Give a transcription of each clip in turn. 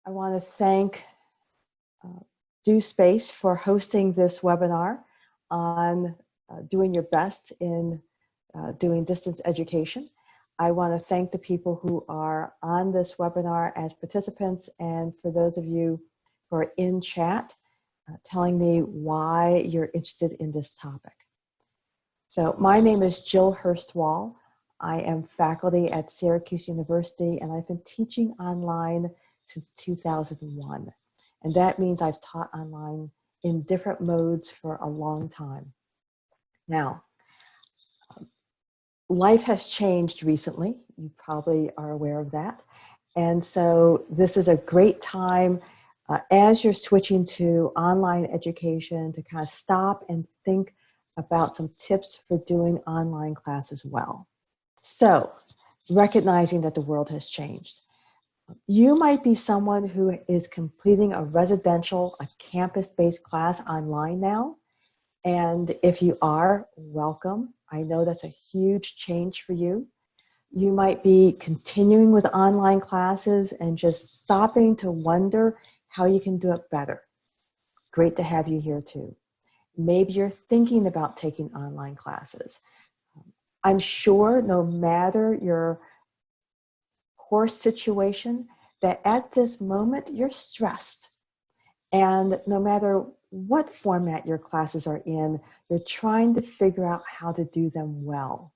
I want to thank Do Space for hosting this webinar on doing your best in doing distance education. I want to thank the people who are on this webinar as participants, and for those of you who are in chat telling me why you're interested in this topic. So my name is Jill Hurst-Wahl. I am faculty at Syracuse University, and I've been teaching online since 2001. And that means I've taught online in different modes for a long time. Now, life has changed recently. You probably are aware of that. And so this is a great time as you're switching to online education to kind of stop and think about some tips for doing online classes well. So, recognizing that the world has changed. You might be someone who is completing a residential, a campus-based class online now. And if you are, welcome. I know that's a huge change for you. You might be continuing with online classes and just stopping to wonder how you can do it better. Great to have you here too. Maybe you're thinking about taking online classes. I'm sure no matter your course situation, that at this moment you're stressed. And no matter what format your classes are in, you're trying to figure out how to do them well.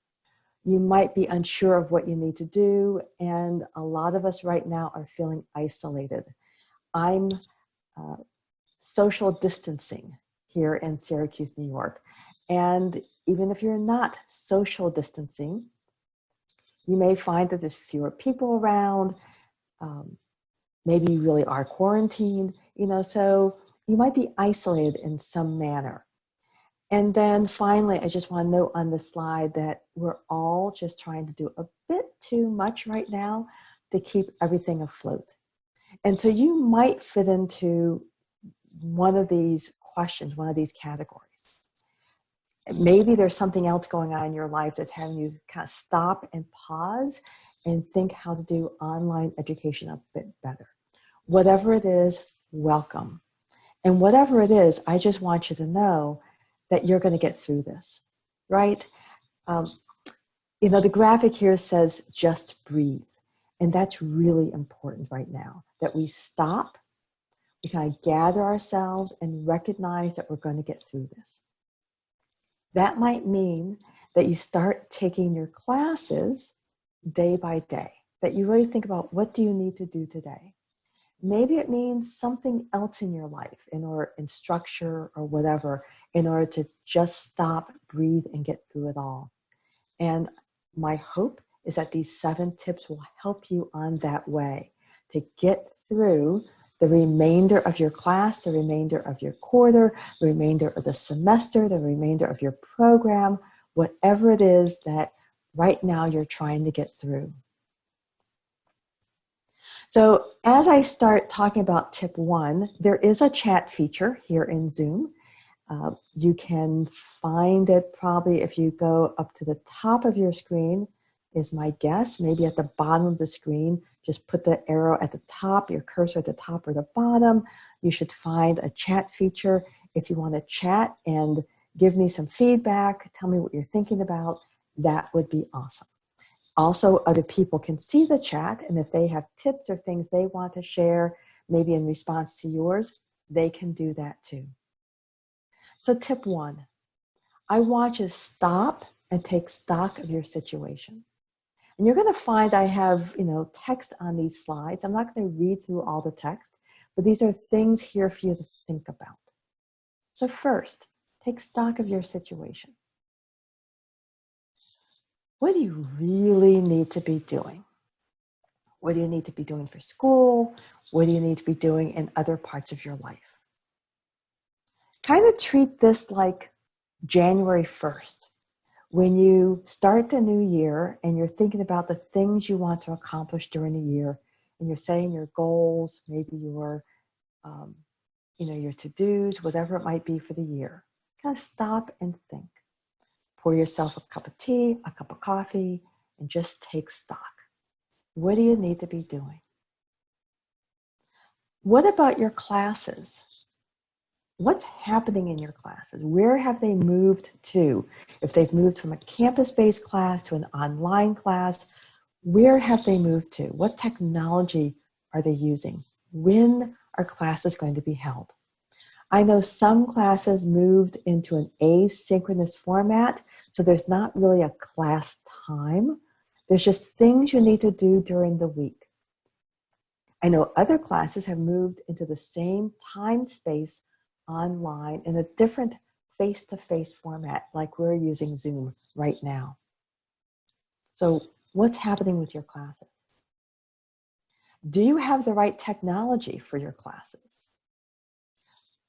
You might be unsure of what you need to do, and a lot of us right now are feeling isolated. I'm social distancing here in Syracuse, New York. And even if you're not social distancing, you may find that there's fewer people around. Maybe you really are quarantined, so you might be isolated in some manner. And then finally, I just want to note on this slide that we're all just trying to do a bit too much right now to keep everything afloat. And so you might fit into one of these questions, one of these categories. Maybe there's something else going on in your life that's having you kind of stop and pause and think how to do online education a bit better. Whatever it is, welcome. And whatever it is, I just want you to know that you're going to get through this, right? The graphic here says just breathe. And that's really important right now, that we stop, we kind of gather ourselves and recognize that we're going to get through this. That might mean that you start taking your classes day by day, that you really think about what do you need to do today. Maybe it means something else in your life, in structure or whatever, in order to just stop, breathe, and get through it all. And my hope is that these 7 tips will help you on that way to get through the remainder of your class, the remainder of your quarter, the remainder of the semester, the remainder of your program, whatever it is that right now you're trying to get through. So as I start talking about tip 1, there is a chat feature here in Zoom. You can find it probably if you go up to the top of your screen, is my guess. Maybe at the bottom of the screen, just put the arrow at the top, your cursor at the top or the bottom. You should find a chat feature. If you want to chat and give me some feedback, tell me what you're thinking about, that would be awesome. Also, other people can see the chat, and if they have tips or things they want to share, maybe in response to yours, they can do that too. So tip 1, I want you to stop and take stock of your situation. And you're going to find I have, text on these slides. I'm not going to read through all the text, but these are things here for you to think about. So first, take stock of your situation. What do you really need to be doing? What do you need to be doing for school? What do you need to be doing in other parts of your life? Kind of treat this like January 1st. When you start the new year and you're thinking about the things you want to accomplish during the year, and you're setting your goals, maybe your to-dos, whatever it might be for the year, kind of stop and think. Pour yourself a cup of tea, a cup of coffee, and just take stock. What do you need to be doing? What about your classes? What's happening in your classes? Where have they moved to? If they've moved from a campus-based class to an online class, where have they moved to? What technology are they using? When are classes going to be held? I know some classes moved into an asynchronous format, so there's not really a class time. There's just things you need to do during the week. I know other classes have moved into the same time space online in a different face-to-face format, like we're using Zoom right now. So what's happening with your classes? Do you have the right technology for your classes?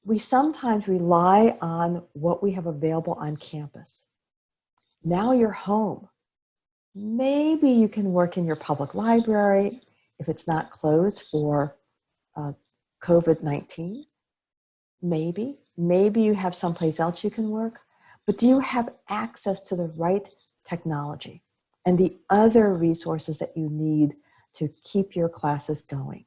We sometimes rely on what we have available on campus. Now you're home. Maybe you can work in your public library if it's not closed for COVID-19. Maybe you have someplace else you can work, but do you have access to the right technology and the other resources that you need to keep your classes going?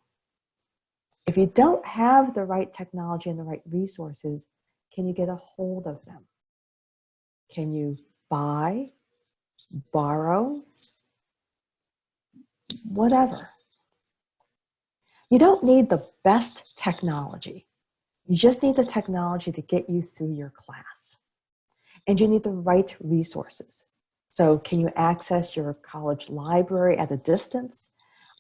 If you don't have the right technology and the right resources, can you get a hold of them? Can you buy, borrow, whatever? You don't need the best technology. You just need the technology to get you through your class. And you need the right resources. So can you access your college library at a distance?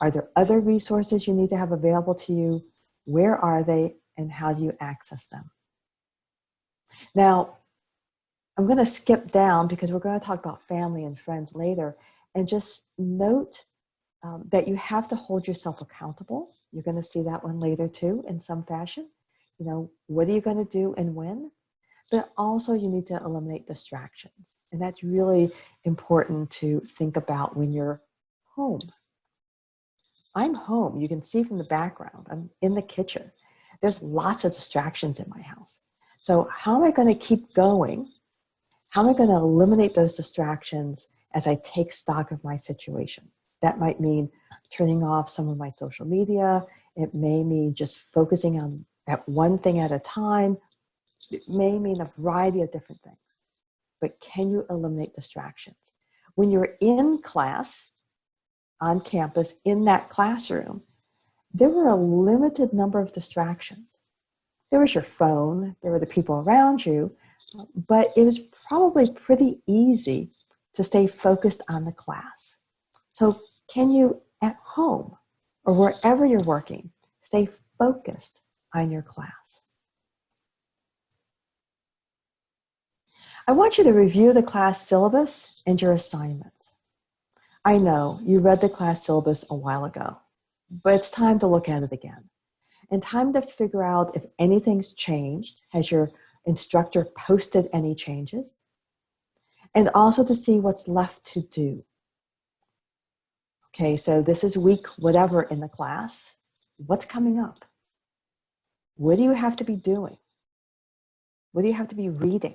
Are there other resources you need to have available to you? Where are they, and how do you access them? Now, I'm going to skip down because we're going to talk about family and friends later, and just note that you have to hold yourself accountable. You're going to see that one later too, in some fashion. You know, what are you going to do and when? But also you need to eliminate distractions. And that's really important to think about when you're home. I'm home. You can see from the background. I'm in the kitchen. There's lots of distractions in my house. So how am I going to keep going? How am I going to eliminate those distractions as I take stock of my situation? That might mean turning off some of my social media. It may mean just focusing on that one thing at a time. It may mean a variety of different things. But can you eliminate distractions? When you're in class, on campus, in that classroom, there were a limited number of distractions. There was your phone, there were the people around you, but it was probably pretty easy to stay focused on the class. So can you, at home or wherever you're working, stay focused on your class? I want you to review the class syllabus and your assignments. I know you read the class syllabus a while ago, but it's time to look at it again. And time to figure out if anything's changed. Has your instructor posted any changes? And also to see what's left to do. Okay, so this is week whatever in the class. What's coming up? What do you have to be doing? What do you have to be reading?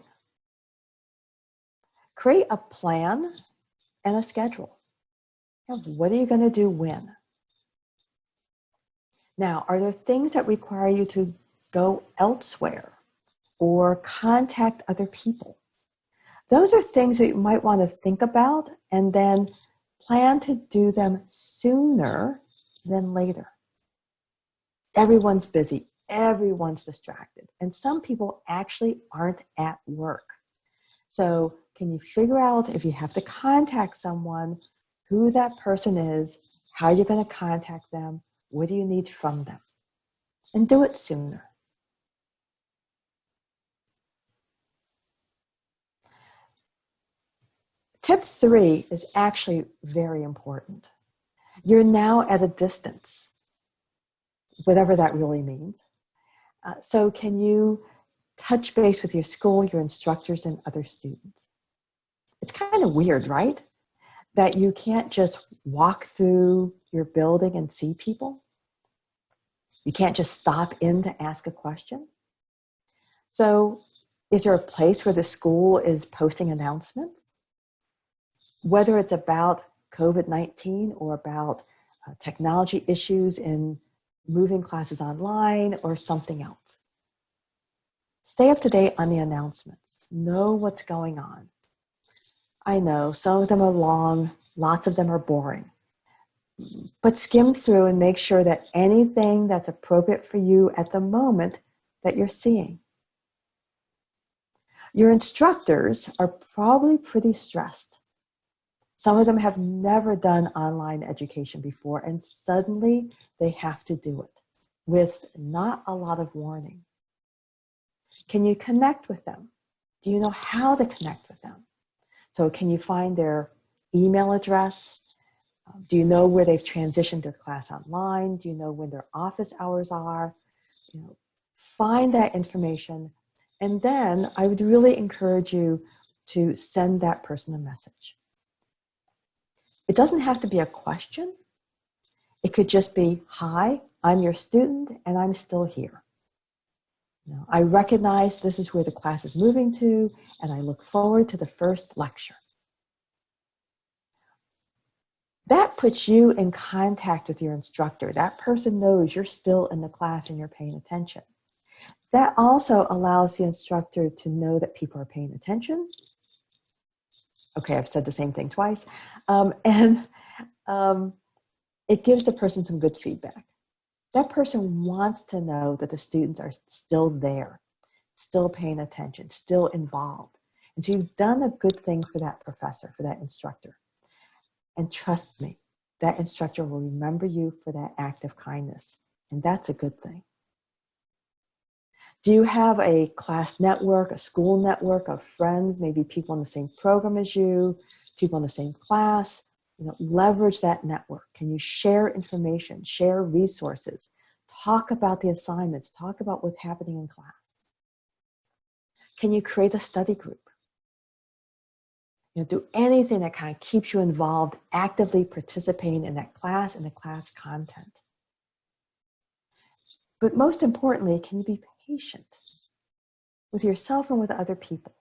Create a plan and a schedule. What are you going to do when? Now, are there things that require you to go elsewhere or contact other people? Those are things that you might want to think about and then plan to do them sooner than later. Everyone's busy. Everyone's distracted. And some people actually aren't at work. So can you figure out if you have to contact someone, who that person is, how you're going to contact them, what do you need from them? And do it sooner. Tip 3 is actually very important. You're now at a distance, whatever that really means. So can you touch base with your school, your instructors, and other students? It's kind of weird, right? That you can't just walk through your building and see people. You can't just stop in to ask a question. So is there a place where the school is posting announcements? Whether it's about COVID-19 or about technology issues in moving classes online, or something else. Stay up to date on the announcements. Know what's going on. I know some of them are long, lots of them are boring. But skim through and make sure that anything that's appropriate for you at the moment that you're seeing. Your instructors are probably pretty stressed. Some of them have never done online education before, and suddenly they have to do it with not a lot of warning. Can you connect with them? Do you know how to connect with them? So can you find their email address? Do you know where they've transitioned their class online? Do you know when their office hours are? Find that information. And then I would really encourage you to send that person a message. It doesn't have to be a question. It could just be, hi, I'm your student and I'm still here. I recognize this is where the class is moving to, and I look forward to the first lecture. That puts you in contact with your instructor. That person knows you're still in the class and you're paying attention. That also allows the instructor to know that people are paying attention. Okay, I've said the same thing twice. It gives the person some good feedback. That person wants to know that the students are still there, still paying attention, still involved. And so you've done a good thing for that professor, for that instructor. And trust me, that instructor will remember you for that act of kindness. And that's a good thing. Do you have a class network, a school network of friends, maybe people in the same program as you, people in the same class? Leverage that network. Can you share information, share resources, talk about the assignments, talk about what's happening in class? Can you create a study group? Do anything that kind of keeps you involved, actively participating in that class and the class content. But most importantly, can you be patient with yourself and with other people?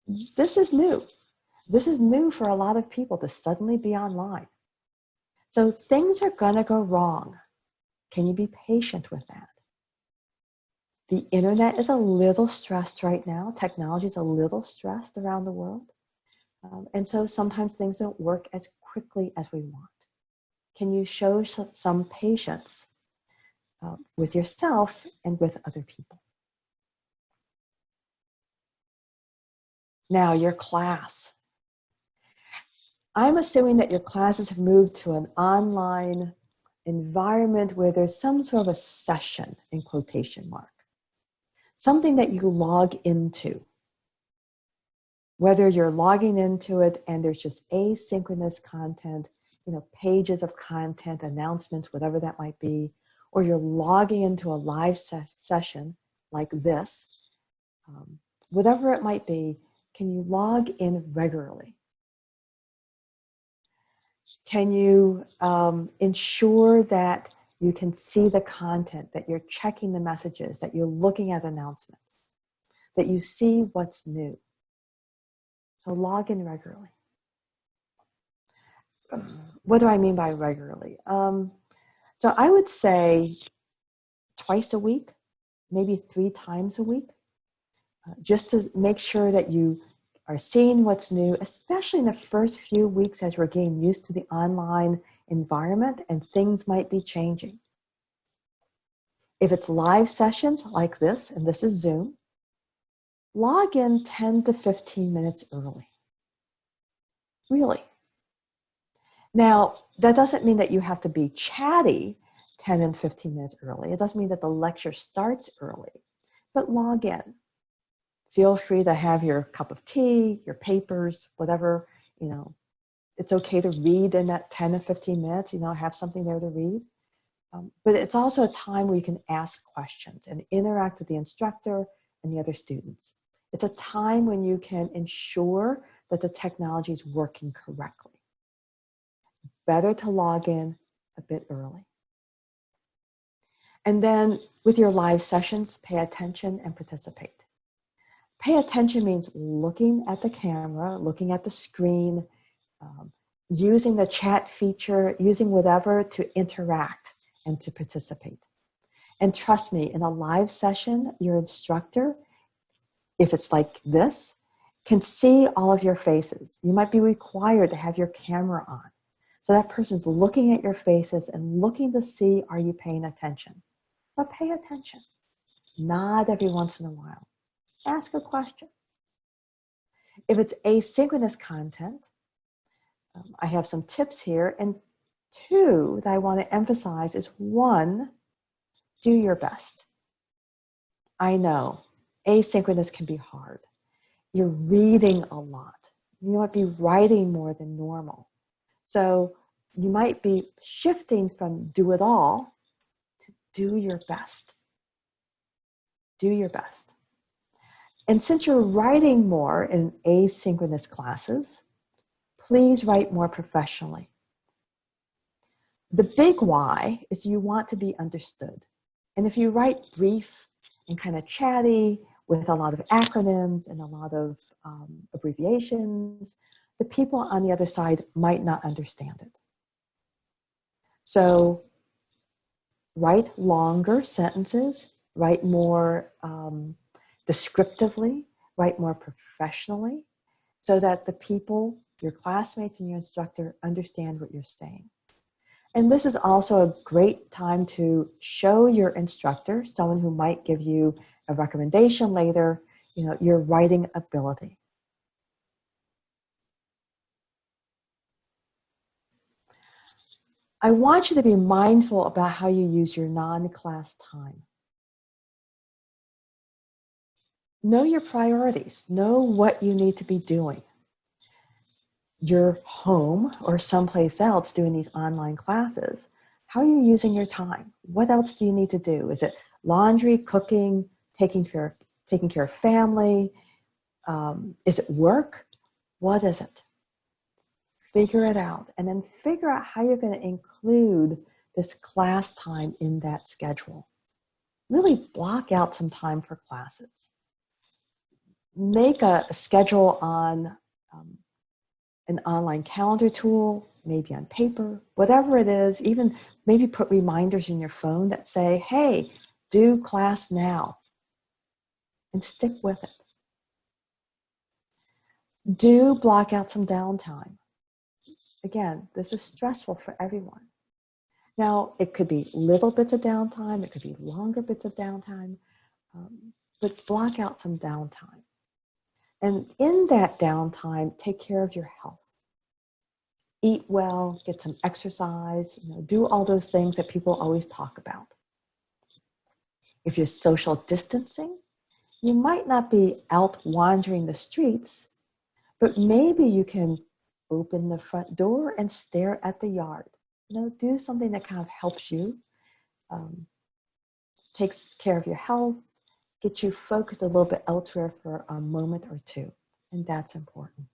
This is new. This is new for a lot of people to suddenly be online. So things are going to go wrong. Can you be patient with that? The internet is a little stressed right now. Technology is a little stressed around the world. And so sometimes things don't work as quickly as we want. Can you show some patience with yourself and with other people? Now, your class. I'm assuming that your classes have moved to an online environment where there's some sort of a session, in quotation mark. Something that you log into. Whether you're logging into it and there's just asynchronous content, pages of content, announcements, whatever that might be, or you're logging into a live session like this, whatever it might be, can you log in regularly? Can you ensure that you can see the content, that you're checking the messages, that you're looking at announcements, that you see what's new? So log in regularly. What do I mean by regularly? So I would say twice a week, maybe 3 times a week, just to make sure that you are seeing what's new, especially in the first few weeks as we're getting used to the online environment and things might be changing. If it's live sessions like this, and this is Zoom, log in 10 to 15 minutes early. Really. Now, that doesn't mean that you have to be chatty 10 and 15 minutes early. It doesn't mean that the lecture starts early, but log in. Feel free to have your cup of tea, your papers, whatever, It's okay to read in that 10 to 15 minutes, have something there to read. But it's also a time where you can ask questions and interact with the instructor and the other students. It's a time when you can ensure that the technology is working correctly. Better to log in a bit early. And then with your live sessions, pay attention and participate. Pay attention means looking at the camera, looking at the screen, using the chat feature, using whatever to interact and to participate. And trust me, in a live session, your instructor, if it's like this, can see all of your faces. You might be required to have your camera on. So that person's looking at your faces and looking to see, are you paying attention? But pay attention. Nod every once in a while. Ask a question. If it's asynchronous content, I have some tips here. And two that I want to emphasize is one, do your best. I know asynchronous can be hard. You're reading a lot. You might be writing more than normal. So you might be shifting from do it all to do your best. Do your best. And since you're writing more in asynchronous classes, please write more professionally. The big why is you want to be understood. And if you write brief and kind of chatty with a lot of acronyms and a lot of abbreviations, the people on the other side might not understand it. So write longer sentences, write more descriptively, write more professionally, so that the people, your classmates and your instructor, understand what you're saying. And this is also a great time to show your instructor, someone who might give you a recommendation later, your writing ability. I want you to be mindful about how you use your non-class time. Know your priorities. Know what you need to be doing. You're home or someplace else doing these online classes. How are you using your time? What else do you need to do? Is it laundry, cooking, taking care of family? Is it work? What is it? Figure it out, and then figure out how you're going to include this class time in that schedule. Really block out some time for classes. Make a schedule on an online calendar tool, maybe on paper, whatever it is. Even maybe put reminders in your phone that say, hey, do class now, and stick with it. Do block out some downtime. Again, this is stressful for everyone. Now, it could be little bits of downtime, it could be longer bits of downtime, but block out some downtime. And in that downtime, take care of your health. Eat well, get some exercise, do all those things that people always talk about. If you're social distancing, you might not be out wandering the streets, but maybe you can open the front door and stare at the yard. Do something that kind of helps you, takes care of your health, get you focused a little bit elsewhere for a moment or two. And that's important.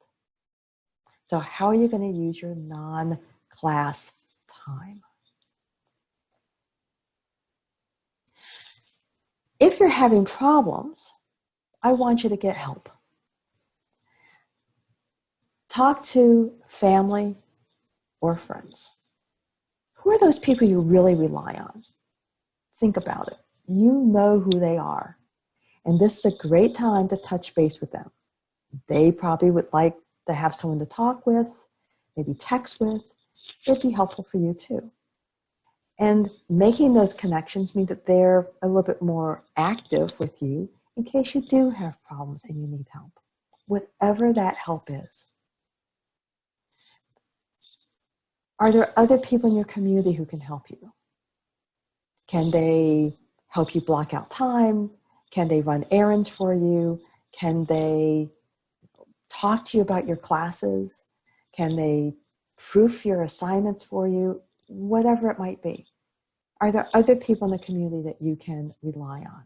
So how are you going to use your non-class time? If you're having problems, I want you to get help. Talk to family or friends. Who are those people you really rely on? Think about it. You know who they are. And this is a great time to touch base with them. They probably would like to have someone to talk with, maybe text with. It'd be helpful for you too. And making those connections mean that they're a little bit more active with you in case you do have problems and you need help, whatever that help is. Are there other people in your community who can help you? Can they help you block out time? Can they run errands for you? Can they talk to you about your classes? Can they proof your assignments for you? Whatever it might be. Are there other people in the community that you can rely on?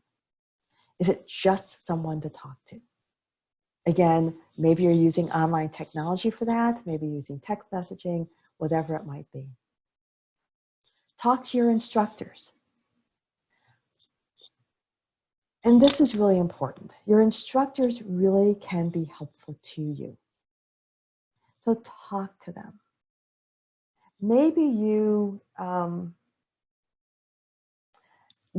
Is it just someone to talk to? Again, maybe you're using online technology for that, maybe using text messaging, whatever it might be. Talk to your instructors. And this is really important. Your instructors really can be helpful to you. So talk to them. Maybe you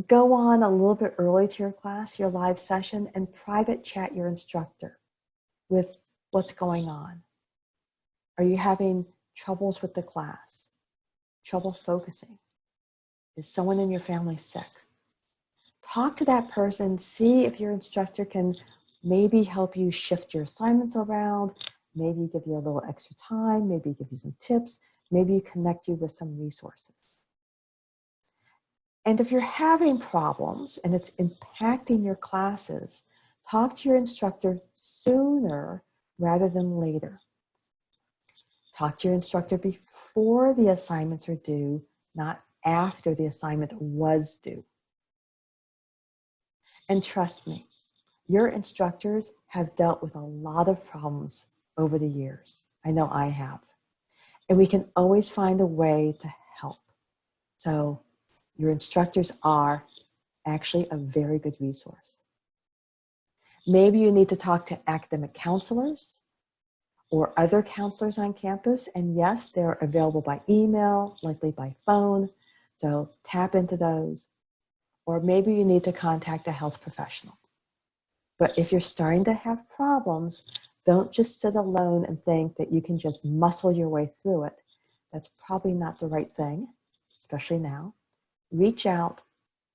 go on a little bit early to your class, your live session, and private chat your instructor with what's going on. Are you having troubles with the class? Trouble focusing? Is someone in your family sick? Talk to that person, see if your instructor can maybe help you shift your assignments around, maybe give you a little extra time, maybe give you some tips, maybe connect you with some resources. And if you're having problems and it's impacting your classes, talk to your instructor sooner rather than later. Talk to your instructor before the assignments are due, not after the assignment was due. And trust me, your instructors have dealt with a lot of problems over the years. I know I have. And we can always find a way to help. So your instructors are actually a very good resource. Maybe you need to talk to academic counselors or other counselors on campus. And yes, they're available by email, likely by phone. So tap into those. Or maybe you need to contact a health professional. But if you're starting to have problems, don't just sit alone and think that you can just muscle your way through it. That's probably not the right thing, especially now. Reach out,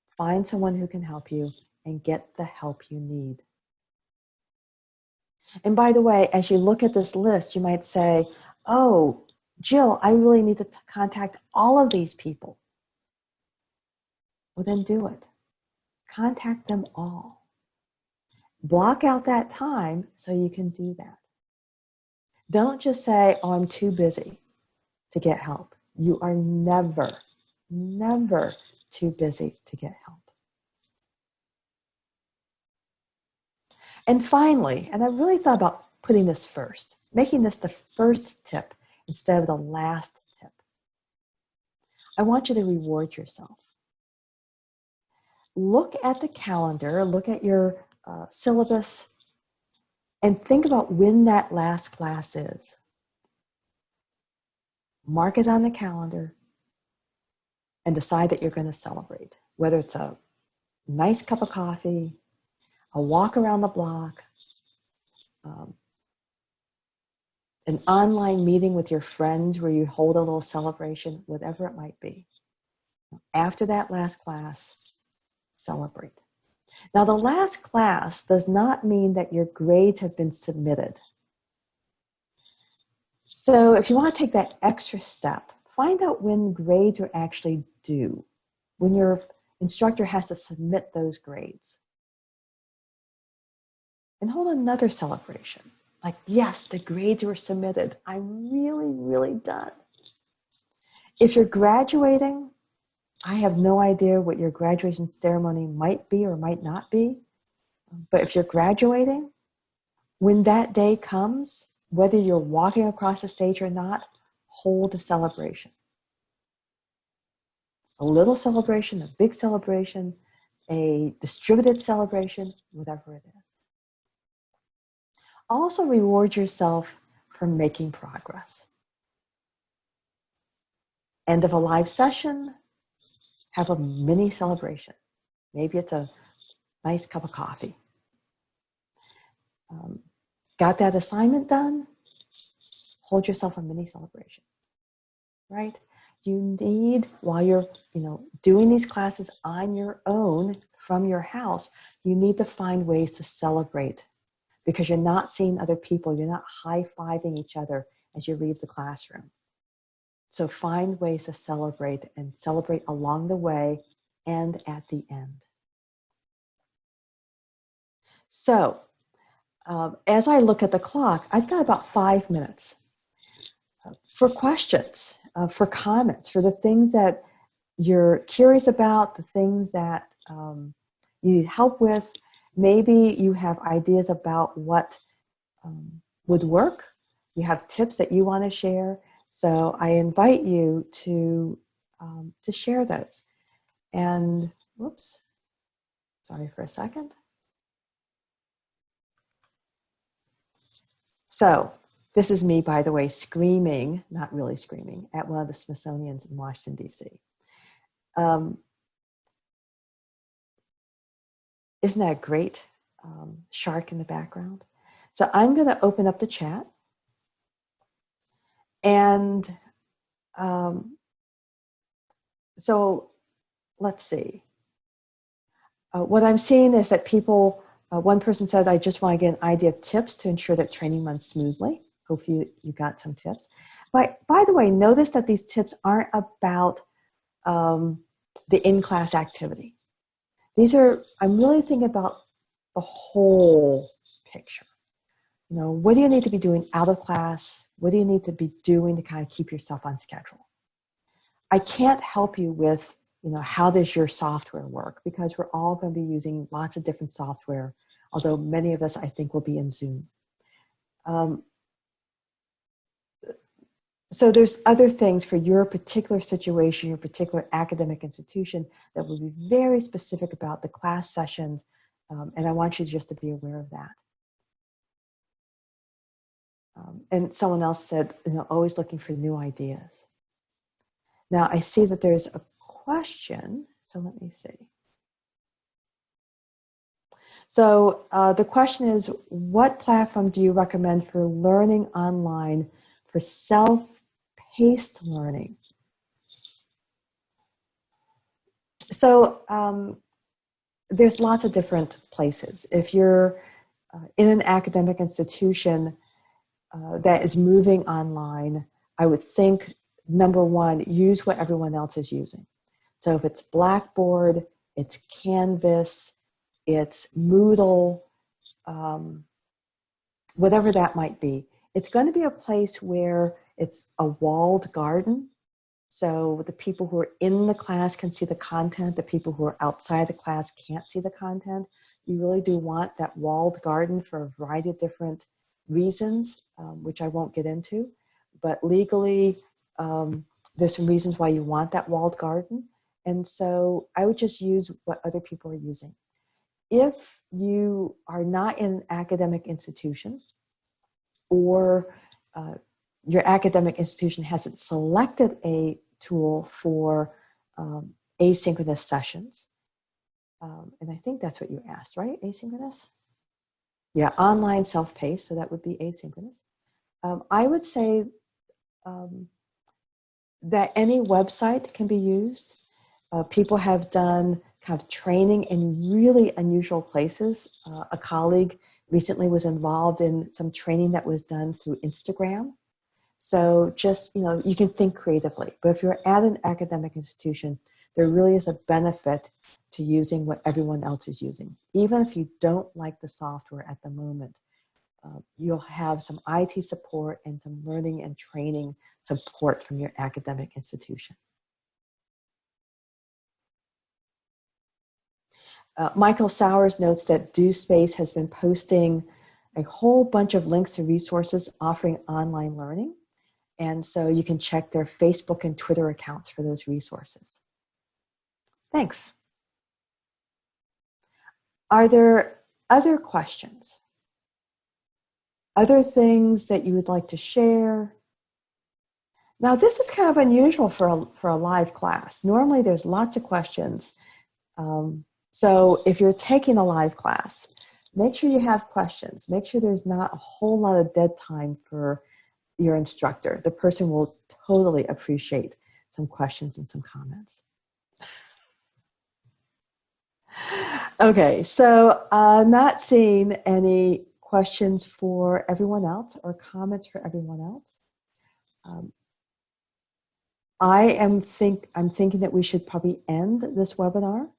find someone who can help you, and get the help you need. And by the way, as you look at this list, you might say, oh, Jill, I really need to contact all of these people. Well, then do it. Contact them all. Block out that time so you can do that. Don't just say, oh, I'm too busy to get help. You are never, never too busy to get help. And finally, and I really thought about putting this first, making this the first tip instead of the last tip. I want you to reward yourself. Look at the calendar, look at your syllabus, and think about when that last class is. Mark it on the calendar and decide that you're going to celebrate, whether it's a nice cup of coffee, a walk around the block, an online meeting with your friends where you hold a little celebration, whatever it might be. After that last class, celebrate. Now, the last class does not mean that your grades have been submitted. So if you want to take that extra step, find out when grades are actually due, when your instructor has to submit those grades. And hold another celebration. Like, yes, the grades were submitted. I'm really, really done. If you're graduating, I have no idea what your graduation ceremony might be or might not be. But if you're graduating, when that day comes, whether you're walking across the stage or not, hold a celebration. A little celebration, a big celebration, a distributed celebration, whatever it is. Also reward yourself for making progress. End of a live session, have a mini celebration. Maybe it's a nice cup of coffee. Got that assignment done? Hold yourself a mini celebration, right? You need, while you're doing these classes on your own from your house, you need to find ways to celebrate because you're not seeing other people. You're not high-fiving each other as you leave the classroom. So find ways to celebrate and celebrate along the way and at the end. So as I look at the clock, I've got about 5 minutes for questions, for comments, for the things that you're curious about, the things that you need help with. Maybe you have ideas about what would work. You have tips that you want to share. So I invite you to share those. And whoops, sorry for a second. So this is me, by the way, screaming, not really screaming, at one of the Smithsonian's in Washington, D.C. Isn't that great? Shark in the background. So I'm going to open up the chat. And so let's see. What I'm seeing is that people, one person said, I just want to get an idea of tips to ensure that training runs smoothly. Hope you got some tips. But by the way, notice that these tips aren't about the in-class activity. I'm really thinking about the whole picture. You know, what do you need to be doing out of class? What do you need to be doing to kind of keep yourself on schedule? I can't help you with, you know, how does your software work? Because we're all going to be using lots of different software, although many of us, I think, will be in Zoom. So there's other things for your particular situation, your particular academic institution that will be very specific about the class sessions, and I want you just to be aware of that. And someone else said, you know, always looking for new ideas. Now I see that there's a question, so let me see. So the question is, what platform do you recommend for learning online for self-paced learning? So there's lots of different places. If you're in an academic institution that is moving online, I would think, number one, use what everyone else is using. So if it's Blackboard, it's Canvas, it's Moodle, whatever that might be, it's going to be a place where it's a walled garden. So the people who are in the class can see the content. The people who are outside the class can't see the content. You really do want that walled garden for a variety of different reasons, which I won't get into. But legally, there's some reasons why you want that walled garden. And so I would just use what other people are using. If you are not in an academic institution, or your academic institution hasn't selected a tool for asynchronous sessions, and I think that's what you asked, right? Asynchronous? Yeah, online self-paced, so that would be asynchronous. I would say that any website can be used. People have done kind of training in really unusual places. A colleague recently was involved in some training that was done through Instagram. So just, you know, you can think creatively. But if you're at an academic institution, there really is a benefit to using what everyone else is using. Even if you don't like the software at the moment, you'll have some IT support and some learning and training support from your academic institution. Michael Sowers notes that DoSpace has been posting a whole bunch of links to resources offering online learning. And so you can check their Facebook and Twitter accounts for those resources. Thanks. Are there other questions? Other things that you would like to share? Now, this is kind of unusual for a live class. Normally, there's lots of questions. So if you're taking a live class, make sure you have questions. Make sure there's not a whole lot of dead time for your instructor. The person will totally appreciate some questions and some comments. Okay, so not seeing any questions for everyone else or comments for everyone else. I'm thinking that we should probably end this webinar.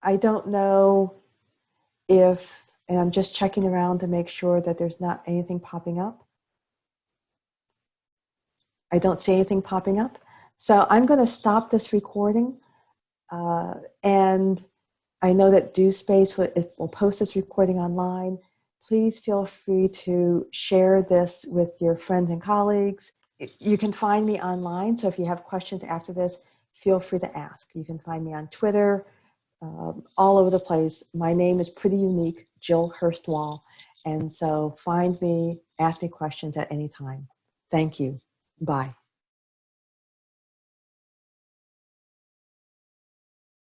I don't know if, and I'm just checking around to make sure that there's not anything popping up. I don't see anything popping up. So I'm going to stop this recording. And I know that DoSpace will post this recording online. Please feel free to share this with your friends and colleagues. You can find me online, so if you have questions after this, feel free to ask. You can find me on Twitter, all over the place. My name is pretty unique, Jill Hurst-Wahl. And so find me, ask me questions at any time. Thank you. Bye.